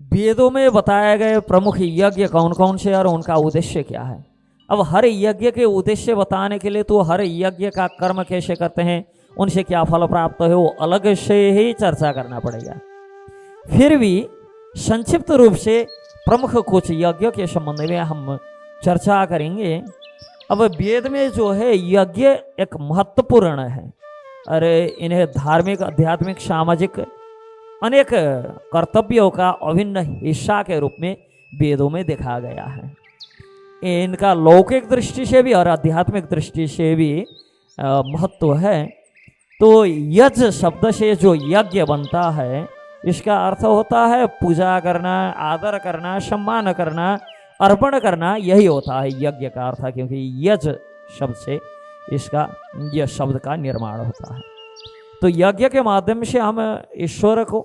वेदों में बताए गए प्रमुख यज्ञ कौन कौन से और उनका उद्देश्य क्या है। अब हर यज्ञ के उद्देश्य बताने के लिए तो हर यज्ञ का कर्म कैसे करते हैं, उनसे क्या फल प्राप्त है, वो अलग से ही चर्चा करना पड़ेगा। फिर भी संक्षिप्त रूप से प्रमुख कुछ यज्ञ के संबंध में हम चर्चा करेंगे। अब वेद में जो है यज्ञ एक महत्वपूर्ण है और इन्हें धार्मिक, आध्यात्मिक, सामाजिक अनेक कर्तव्यों का अभिन्न हिस्सा के रूप में वेदों में देखा गया है। इनका लौकिक दृष्टि से भी और आध्यात्मिक दृष्टि से भी महत्व है। तो यज्ञ शब्द से जो यज्ञ बनता है, इसका अर्थ होता है पूजा करना, आदर करना, सम्मान करना, अर्पण करना, यही होता है यज्ञ का अर्थ, क्योंकि यज्ञ शब्द से इसका यह शब्द का निर्माण होता है। तो यज्ञ के माध्यम से हम ईश्वर को,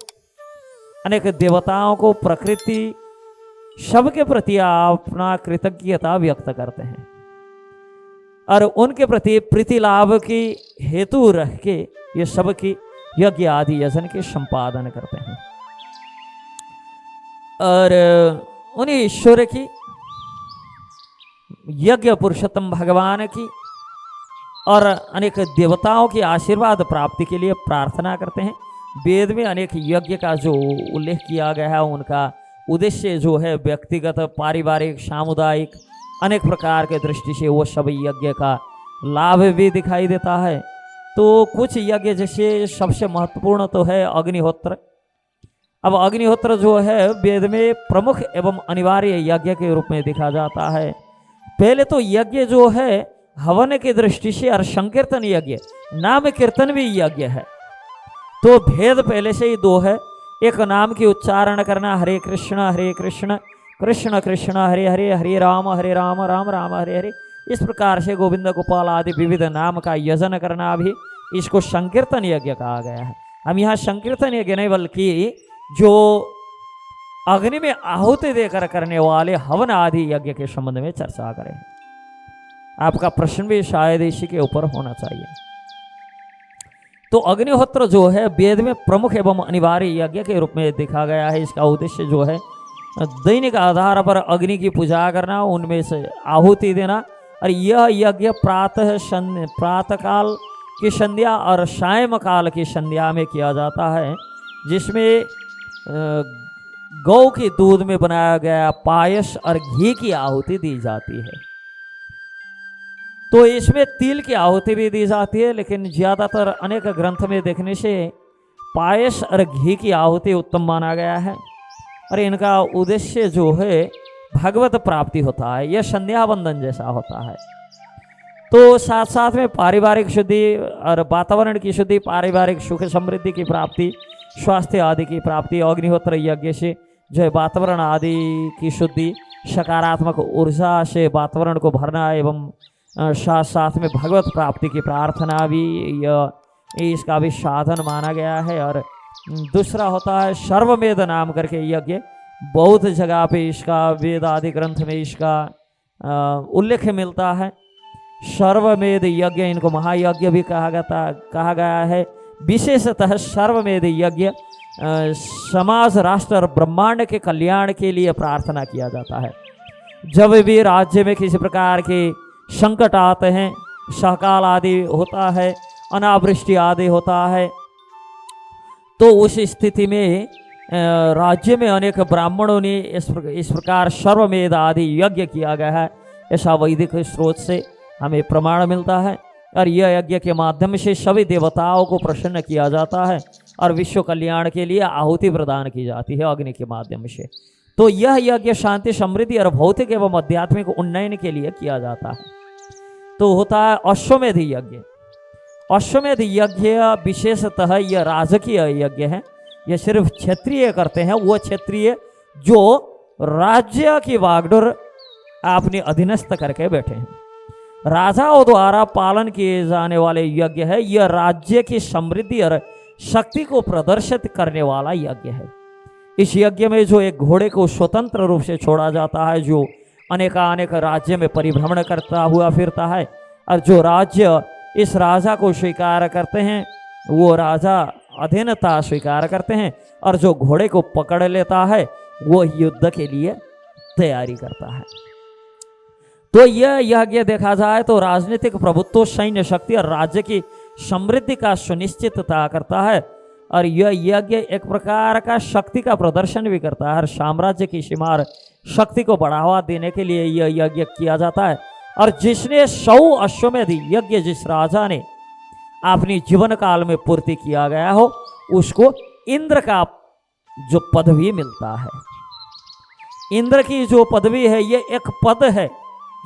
अनेक देवताओं को, प्रकृति सबके प्रति अपना कृतज्ञता व्यक्त करते हैं और उनके प्रति प्रीति लाभ की हेतु रह के ये सब की यज्ञ आदि यजन के संपादन करते हैं और उन्हीं ईश्वर की, यज्ञ पुरुषोत्तम भगवान की और अनेक देवताओं की आशीर्वाद प्राप्ति के लिए प्रार्थना करते हैं। वेद में अनेक यज्ञ का जो उल्लेख किया गया है, उनका उद्देश्य जो है व्यक्तिगत, पारिवारिक, सामुदायिक, अनेक प्रकार के दृष्टि से वो सब यज्ञ का लाभ भी दिखाई देता है। तो कुछ यज्ञ जैसे सबसे महत्वपूर्ण तो है अग्निहोत्र। अब अग्निहोत्र जो है वेद में प्रमुख एवं अनिवार्य यज्ञ के रूप में देखा जाता है। पहले तो यज्ञ जो है हवन की दृष्टि से और संकीर्तन यज्ञ, नाम कीर्तन भी यज्ञ है। तो भेद पहले से ही दो है। एक नाम की उच्चारण करना, हरे कृष्ण कृष्ण कृष्ण हरे हरे, हरे राम राम राम हरे हरे, इस प्रकार से गोविंद गोपाल आदि विविध नाम का यजन करना भी, इसको संकीर्तन यज्ञ कहा गया है। हम यहाँ संकीर्तन यज्ञ नहीं बल्कि जो अग्नि में आहुति देकर करने वाले हवन आदि यज्ञ के संबंध में चर्चा करें। आपका प्रश्न भी शायद इसी के ऊपर होना चाहिए। तो अग्निहोत्र जो है वेद में प्रमुख एवं अनिवार्य यज्ञ के रूप में देखा गया है। इसका उद्देश्य जो है दैनिक आधार पर अग्नि की पूजा करना, उनमें से आहुति देना, और यह यज्ञ प्रातःकाल की संध्या और सायंकाल की संध्या में किया जाता है, जिसमें गौ के दूध में बनाया गया पायस और घी की आहुति दी जाती है। तो इसमें तिल की आहुति भी दी जाती है, लेकिन ज़्यादातर अनेक ग्रंथ में देखने से पायस और घी की आहुति उत्तम माना गया है और इनका उद्देश्य जो है भगवत प्राप्ति होता है। यह संध्या बंदन जैसा होता है। तो साथ साथ में पारिवारिक शुद्धि और वातावरण की शुद्धि, पारिवारिक सुख समृद्धि की प्राप्ति, स्वास्थ्य आदि की प्राप्ति, अग्निहोत्र यज्ञ से जो है वातावरण आदि की शुद्धि, सकारात्मक ऊर्जा से वातावरण को भरना एवं साथ साथ में भगवत प्राप्ति की प्रार्थना भी इसका भी साधन माना गया है। और दूसरा होता है सर्वमेध नाम करके यज्ञ। बहुत जगह पे इसका वेद आदि ग्रंथ में इसका उल्लेख मिलता है। सर्वमेध यज्ञ, इनको महायज्ञ भी कहा गया है। विशेषतः सर्वमेध यज्ञ समाज, राष्ट्र और ब्रह्मांड के कल्याण के लिए प्रार्थना किया जाता है। जब भी राज्य में किसी प्रकार के संकट आते हैं, सहकाल आदि होता है, अनावृष्टि आदि होता है, तो उस स्थिति में राज्य में अनेक ब्राह्मणों ने इस प्रकार सर्वमेध आदि यज्ञ किया गया है। ऐसा वैदिक स्रोत से हमें प्रमाण मिलता है और यह यज्ञ के माध्यम से सभी देवताओं को प्रसन्न किया जाता है और विश्व कल्याण के लिए आहुति प्रदान की जाती है अग्नि के माध्यम से। तो यह यज्ञ शांति, समृद्धि और भौतिक एवं आध्यात्मिक उन्नयन के लिए किया जाता है। तो होता है अश्वमेध यज्ञ। अश्वमेध यज्ञ विशेषतः यह राजकीय यज्ञ है। यह सिर्फ क्षत्रिय करते हैं, वो क्षत्रिय जो राज्य की बागडोर अपने अधीनस्थ करके बैठे हैं। राजाओं द्वारा पालन किए जाने वाले यज्ञ है। यह राज्य की समृद्धि और शक्ति को प्रदर्शित करने वाला यज्ञ है। इस यज्ञ में जो एक घोड़े को स्वतंत्र रूप से छोड़ा जाता है, जो अनेकानेक राज्य में परिभ्रमण करता हुआ फिरता है, और जो राज्य इस राजा को स्वीकार करते हैं वो राजा अधीनता स्वीकार करते हैं, और जो घोड़े को पकड़ लेता है वो युद्ध के लिए तैयारी करता है। तो यह यज्ञ देखा जाए तो राजनीतिक प्रभुत्व, सैन्य शक्ति और राज्य की समृद्धि का सुनिश्चितता करता है। और यह यज्ञ एक प्रकार का शक्ति का प्रदर्शन भी करता है। हर साम्राज्य की सीमार शक्ति को बढ़ावा देने के लिए यह यज्ञ किया जाता है। और जिसने 100 अश्वमेध यज्ञ जिस राजा ने अपनी जीवन काल में पूर्ति किया गया हो, उसको इंद्र का जो पदवी मिलता है। इंद्र की जो पदवी है, ये एक पद है।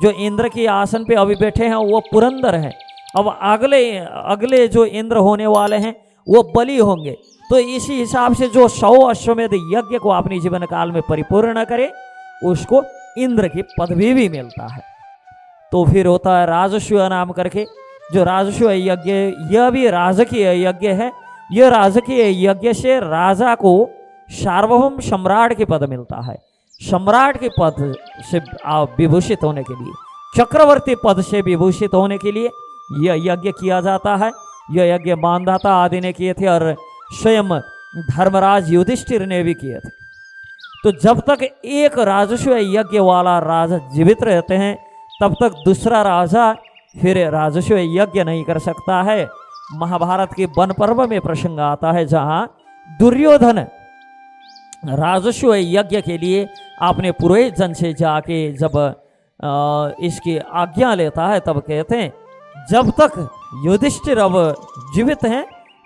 जो इंद्र के आसन पे अभी बैठे हैं वो पुरंदर है। अब अगले जो इंद्र होने वाले हैं वो बलि होंगे। तो इसी हिसाब से जो 100 अश्वमेध यज्ञ को अपनी जीवन काल में परिपूर्ण करे, उसको इंद्र की पदवी भी मिलता है। तो फिर होता है राजस्व नाम करके, जो राजस्व यज्ञ, यह भी राजकीय यज्ञ है। यह राजकीय यज्ञ से राजा को सार्वभौम सम्राट के पद मिलता है। सम्राट के पद से विभूषित होने के लिए, चक्रवर्ती पद से विभूषित होने के लिए यह यज्ञ किया जाता है। यह यज्ञ मानधाता आदि ने किए थे और स्वयं धर्मराज युधिष्ठिर ने भी किए थे। तो जब तक एक राजस्व यज्ञ वाला राजा जीवित रहते हैं, तब तक दूसरा राजा फिर राजस्व यज्ञ नहीं कर सकता है। महाभारत के वन पर्व में प्रसंग आता है, जहां दुर्योधन राजस्व यज्ञ के लिए अपने पुरोहित जन से जाके जब इसकी आज्ञा लेता है, तब कहते हैं जब तक युधिष्ठिर अब जीवित हैं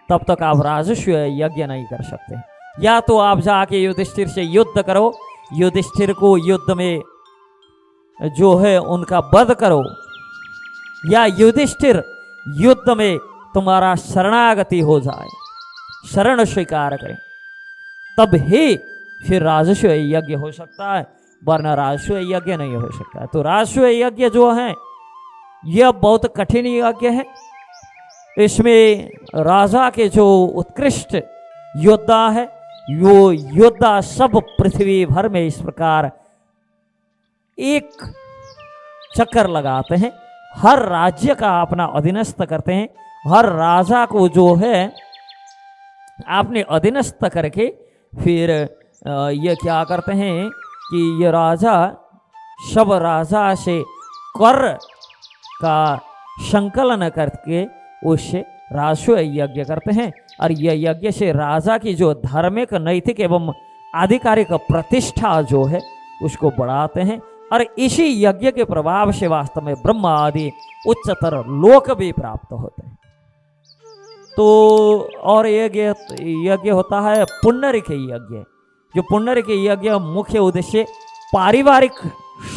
तब तक आप राजस्व यज्ञ नहीं कर सकते। या तो आप जाके युधिष्ठिर से युद्ध करो, युधिष्ठिर को युद्ध में जो है उनका वध करो, या युधिष्ठिर युद्ध में तुम्हारा शरणागति हो जाए, शरण स्वीकार करें, तब ही फिर राजस्व यज्ञ हो सकता है, वरना राजस्व यज्ञ नहीं हो सकता है। तो राजस्व यज्ञ जो है यह बहुत कठिन यज्ञ है। इसमें राजा के जो उत्कृष्ट योद्धा है, वो योद्धा सब पृथ्वी भर में इस प्रकार एक चक्कर लगाते हैं, हर राज्य का अपना अधीनस्थ करते हैं। हर राजा को जो है आपने अधीनस्थ करके फिर ये क्या करते हैं कि ये राजा सब राजा से कर का संकलन करके उससे राजस्व यज्ञ करते हैं। और यह यज्ञ से राजा की जो धार्मिक, नैतिक एवं आधिकारिक प्रतिष्ठा जो है उसको बढ़ाते हैं। और इसी यज्ञ के प्रभाव से वास्तव में ब्रह्म आदि उच्चतर लोक भी प्राप्त होते हैं। तो और यज्ञ होता है पुण्यरिक यज्ञ। जो पुण्यरिक यज्ञ मुख्य उद्देश्य पारिवारिक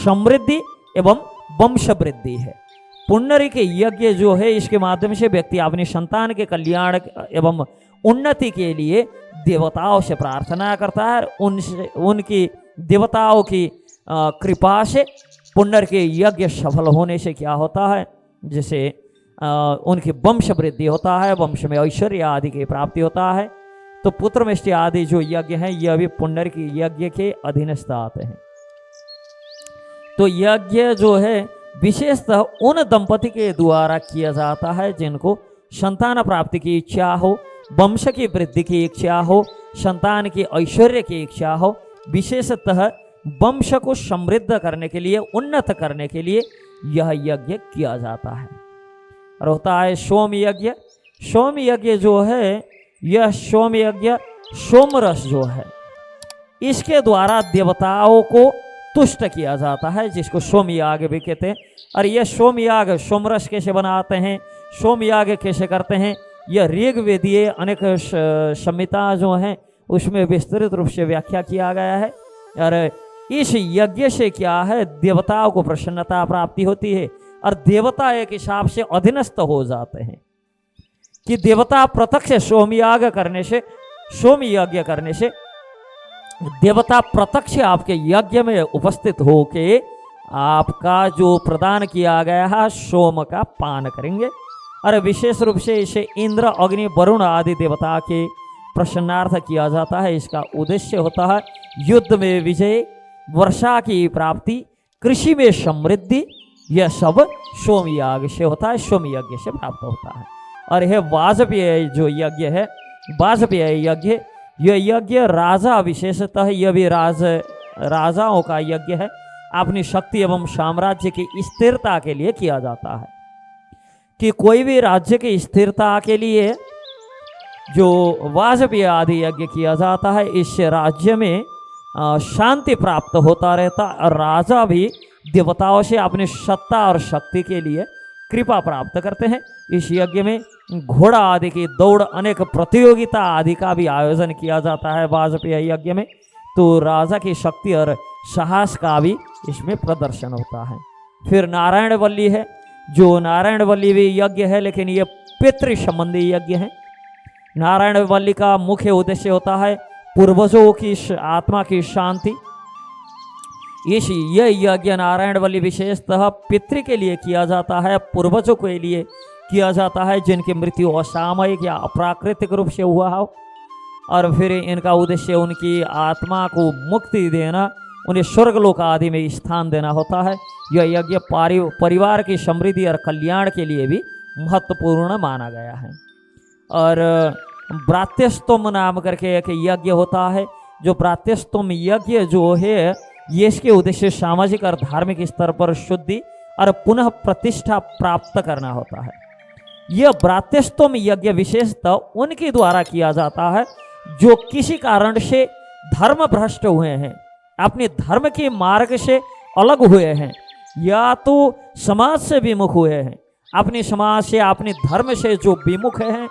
समृद्धि एवं वंश वृद्धि है। पुण्यरिक यज्ञ जो है, इसके माध्यम से व्यक्ति अपनी संतान के कल्याण एवं उन्नति के लिए देवताओं से प्रार्थना करता है। उनसे, उनकी देवताओं की कृपा से पुण्यरिक यज्ञ सफल होने से क्या होता है, जैसे उनकी वंश वृद्धि होता है, वंश में ऐश्वर्य आदि की प्राप्ति होता है। तो पुत्रमिष्टि आदि जो यज्ञ हैं, यह भी पुण्यरिक यज्ञ के अधीनस्थ आते हैं। तो यज्ञ जो है विशेषतः उन दंपति के द्वारा किया जाता है जिनको संतान प्राप्ति की इच्छा हो, वंश की वृद्धि की इच्छा हो, संतान की ऐश्वर्य की इच्छा हो। विशेषतः वंश को समृद्ध करने के लिए, उन्नत करने के लिए यह यज्ञ किया जाता है। और होता है सोम यज्ञ। सोम यज्ञ जो है, यह सोम यज्ञ सोमरस जो है, इसके द्वारा देवताओं को तुष्ट किया जाता है, जिसको सोमयाग भी कहते हैं। और यह सोमयाग सोमरस कैसे बनाते हैं, सोमयाग कैसे करते हैं, यह ऋग्वेदीय अनेक संहिता जो हैं उसमें विस्तृत रूप से व्याख्या किया गया है। और इस यज्ञ से क्या है, देवताओं को प्रसन्नता प्राप्ति होती है और देवता एक हिसाब से अधीनस्थ हो जाते हैं कि देवता प्रत्यक्ष सोमयाग करने से, सोमयज्ञ करने से देवता प्रत्यक्ष आपके यज्ञ में उपस्थित होके आपका जो प्रदान किया गया है सोम का पान करेंगे। और विशेष रूप से इसे इंद्र, अग्नि, वरुण आदि देवता के प्रसन्नार्थ किया जाता है। इसका उद्देश्य होता है युद्ध में विजय, वर्षा की प्राप्ति, कृषि में समृद्धि। यह सब सोमयाग से होता है, सोमयज्ञ से प्राप्त होता है। और यह वाजपेय जो यज्ञ है, वाजपेय यज्ञ, यह यज्ञ राजा विशेषतः यह भी राजाओं का यज्ञ है, अपनी शक्ति एवं साम्राज्य की स्थिरता के लिए किया जाता है। कि कोई भी राज्य की स्थिरता के लिए जो वाजपेयी आदि यज्ञ किया जाता है, इससे राज्य में शांति प्राप्त होता रहता और राजा भी देवताओं से अपनी सत्ता और शक्ति के लिए कृपा प्राप्त करते हैं। इस यज्ञ में घोड़ा आदि की दौड़, अनेक प्रतियोगिता आदि का भी आयोजन किया जाता है वाजपेयी यज्ञ में। तो राजा की शक्ति और साहस का भी इसमें प्रदर्शन होता है। फिर नारायण वल्ली है, जो नारायण वल्ली भी यज्ञ है, लेकिन ये पितृ संबंधी यज्ञ है। नारायण वल्ली का मुख्य उद्देश्य होता है पूर्वजों की आत्मा की शांति। यह यज्ञ नारायण वल्ली विशेषतः पितृ के लिए किया जाता है, पूर्वजों के लिए किया जाता है जिनकी मृत्यु असामयिक या अप्राकृतिक रूप से हुआ हो। और फिर इनका उद्देश्य उनकी आत्मा को मुक्ति देना, उन्हें स्वर्गलोक आदि में स्थान देना होता है। यह यज्ञ परिवार की समृद्धि और कल्याण के लिए भी महत्वपूर्ण माना गया है। और ब्रात्यस्तोम नाम करके एक यज्ञ होता है, जो ब्रात्यस्तोम यज्ञ जो है ये इसके उद्देश्य सामाजिक और धार्मिक स्तर पर शुद्धि और पुनः प्रतिष्ठा प्राप्त करना होता है। यह ब्रात्यस्तोम यज्ञ विशेषतः उनके द्वारा किया जाता है जो किसी कारण से धर्म भ्रष्ट हुए हैं, अपने धर्म के मार्ग से अलग हुए हैं, या तो समाज से विमुख हुए हैं। अपने समाज से, अपने धर्म से जो विमुख हैं,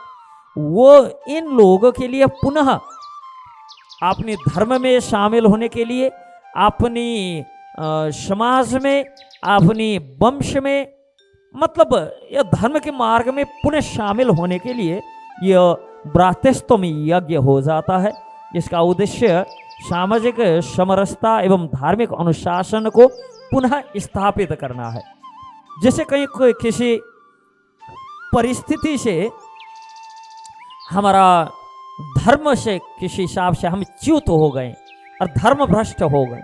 वो इन लोगों के लिए पुनः अपने धर्म में शामिल होने के लिए, अपनी समाज में, अपनी वंश में, मतलब यह धर्म के मार्ग में पुनः शामिल होने के लिए यह ब्रात्यस्तोम यज्ञ हो जाता है। इसका उद्देश्य सामाजिक समरसता एवं धार्मिक अनुशासन को पुनः स्थापित करना है। जैसे कहीं किसी परिस्थिति से हमारा धर्म से किसी हिसाब से हम च्युत हो गए और धर्म भ्रष्ट हो गए,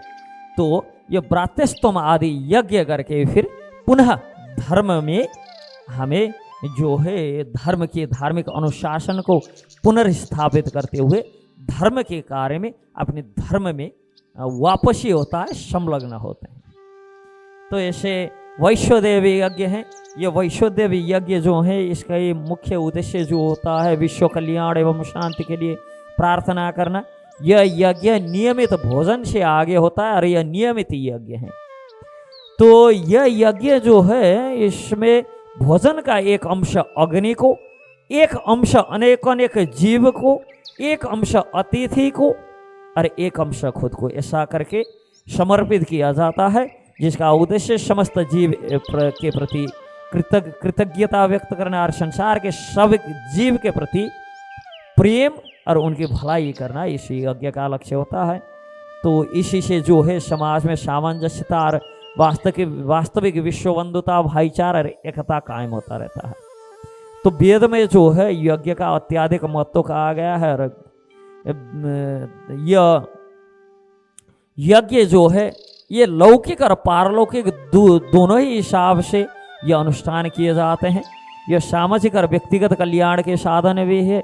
तो ये ब्रात्यस्तोम आदि यज्ञ करके फिर पुनः धर्म में हमें जो है धर्म के धार्मिक अनुशासन को पुनर्स्थापित करते हुए धर्म के कार्य में, अपने धर्म में वापसी होता है, संलग्न होते हैं। तो ऐसे वैश्वदेवी यज्ञ है। ये वैश्वदेवी यज्ञ जो है, इसका ये मुख्य उद्देश्य जो होता है विश्व कल्याण एवं शांति के लिए प्रार्थना करना। यह यज्ञ नियमित भोजन से आगे होता है और यह नियमित यज्ञ है। तो यह यज्ञ जो है, इसमें भोजन का एक अंश अग्नि को, एक अंश अनेक जीव को, एक अंश अतिथि को और एक अंश खुद को, ऐसा करके समर्पित किया जाता है, जिसका उद्देश्य समस्त जीव के प्रति कृतज्ञता व्यक्त करना और संसार के सब जीव के प्रति प्रेम और उनकी भलाई करना, इसी यज्ञ का लक्ष्य होता है। तो इसी से जो है समाज में सामंजस्यता और वास्तविक विश्व बंधुता, भाईचारा और एकता कायम होता रहता है। तो वेद में जो है यज्ञ का अत्याधिक महत्व कहा गया है। और यह यज्ञ जो है ये लौकिक और पारलौकिक दोनों ही हिसाब से यह अनुष्ठान किए जाते हैं। यह सामाजिक और व्यक्तिगत कल्याण के साधन भी है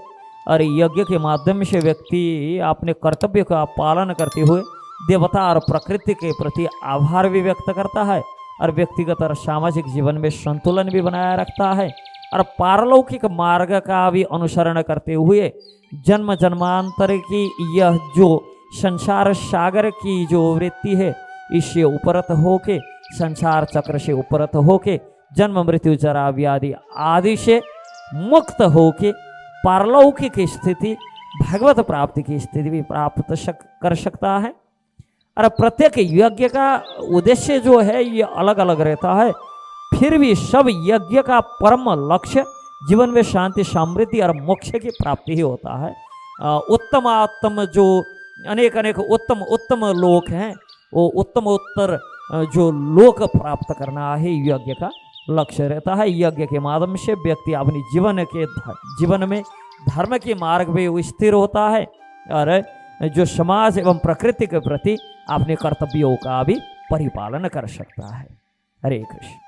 और यज्ञ के माध्यम से व्यक्ति अपने कर्तव्य का पालन करते हुए देवता और प्रकृति के प्रति आभार भी व्यक्त करता है और व्यक्तिगत और सामाजिक जीवन में संतुलन भी बनाए रखता है और पारलौकिक मार्ग का भी अनुसरण करते हुए जन्म जन्मांतर की यह जो संसार सागर की जो वृत्ति है, इससे उपरत होके, संसार चक्र से उपरत होके, जन्म मृत्यु जरा व्याधि आदि से मुक्त होके पारलौकिक स्थिति, भगवत प्राप्ति की स्थिति भी प्राप्त कर सकता है। और प्रत्येक यज्ञ का उद्देश्य जो है ये अलग अलग रहता है, फिर भी सब यज्ञ का परम लक्ष्य जीवन में शांति, समृद्धि और मोक्ष की प्राप्ति ही होता है। उत्तम जो अनेक उत्तम लोक हैं, वो उत्तर जो लोक प्राप्त करना है यज्ञ का लक्ष्य रहता है। यज्ञ के माध्यम से व्यक्ति अपनी जीवन में धर्म के मार्ग में स्थिर होता है और जो समाज एवं प्रकृति के प्रति अपने कर्तव्यों का भी परिपालन कर सकता है। हरे कृष्ण।